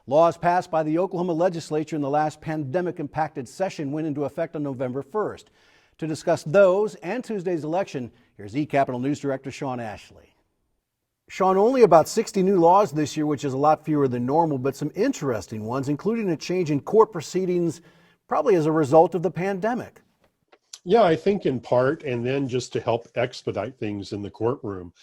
Laws passed by the Oklahoma legislature in the last pandemic-impacted session went into effect on November 1st. To discuss those and Tuesday's election, here's eCapitol News Director Shawn Ashley. Shawn, only about 60 new laws this year, which is a lot fewer than normal, but some interesting ones, including a change in court proceedings, probably as a result of the pandemic. Yeah, I think in part, and then just to help expedite things in the courtroom,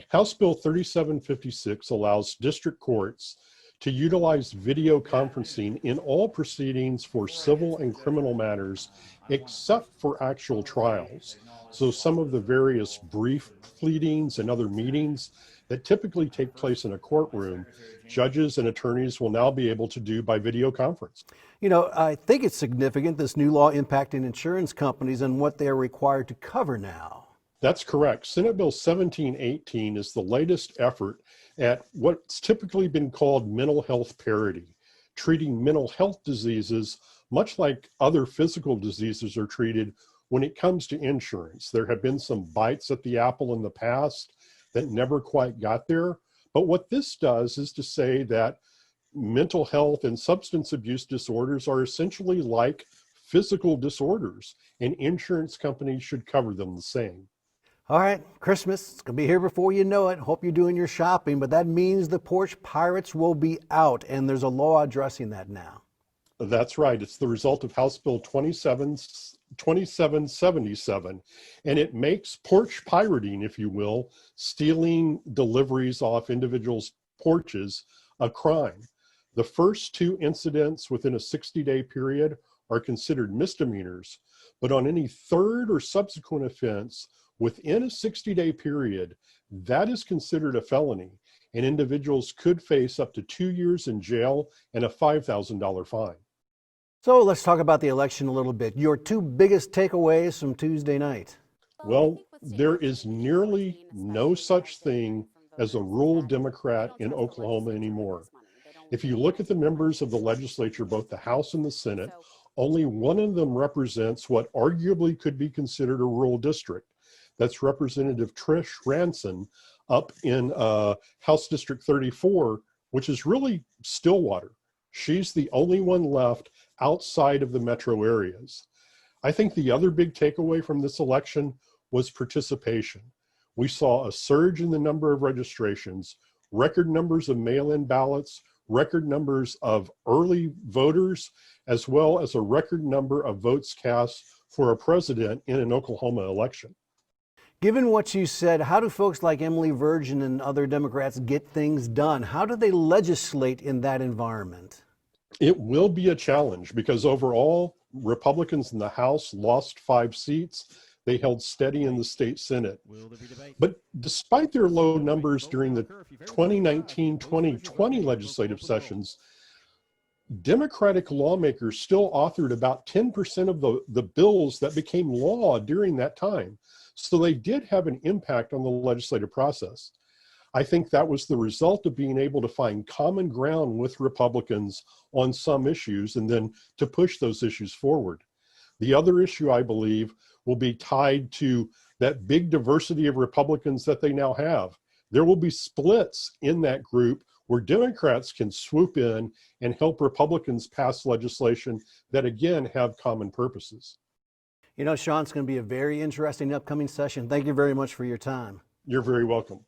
House Bill 3756 allows district courts to utilize video conferencing in all proceedings for civil and criminal matters, except for actual trials. So some of the various brief pleadings and other meetings that typically take place in a courtroom, judges and attorneys will now be able to do by video conference. You know, I think it's significant, this new law impacting insurance companies and what they're required to cover now. That's correct. Senate Bill 1718 is the latest effort at what's typically been called mental health parity, treating mental health diseases much like other physical diseases are treated when it comes to insurance. There have been some bites at the apple in the past that never quite got there. But what this does is to say that mental health and substance abuse disorders are essentially like physical disorders, and insurance companies should cover them the same. All right, Christmas, it's going to be here before you know it. Hope you're doing your shopping, but that means the porch pirates will be out, and there's a law addressing that now. That's right. It's the result of House Bill 2777, and it makes porch pirating, if you will, stealing deliveries off individuals' porches, a crime. The first two incidents within a 60-day period are considered misdemeanors, but on any third or subsequent offense within a 60-day period, that is considered a felony, and individuals could face up to 2 years in jail and a $5,000 fine. So let's talk about the election a little bit. Your two biggest takeaways from Tuesday night. Well, there is nearly no such thing as a rural Democrat in Oklahoma anymore. If you look at the members of the legislature, both the House and the Senate, only one of them represents what arguably could be considered a rural district. That's Representative Trish Ranson up in House District 34, which is really Stillwater. She's the only one left outside of the metro areas. I think the other big takeaway from this election was participation. We saw a surge in the number of registrations, record numbers of mail-in ballots, record numbers of early voters, as well as a record number of votes cast for a president in an Oklahoma election. Given what you said, how do folks like Emily Virgin and other Democrats get things done? How do they legislate in that environment? It will be a challenge because overall, Republicans in the House lost 5 seats. They held steady in the state Senate. But despite their low numbers during the 2019-2020 legislative sessions, Democratic lawmakers still authored about 10% of the bills that became law during that time. So they did have an impact on the legislative process. I think that was the result of being able to find common ground with Republicans on some issues and then to push those issues forward. The other issue, I believe, will be tied to that big diversity of Republicans that they now have. There will be splits in that group where Democrats can swoop in and help Republicans pass legislation that, again, have common purposes. You know, Shawn, it's going to be a very interesting upcoming session. Thank you very much for your time. You're very welcome.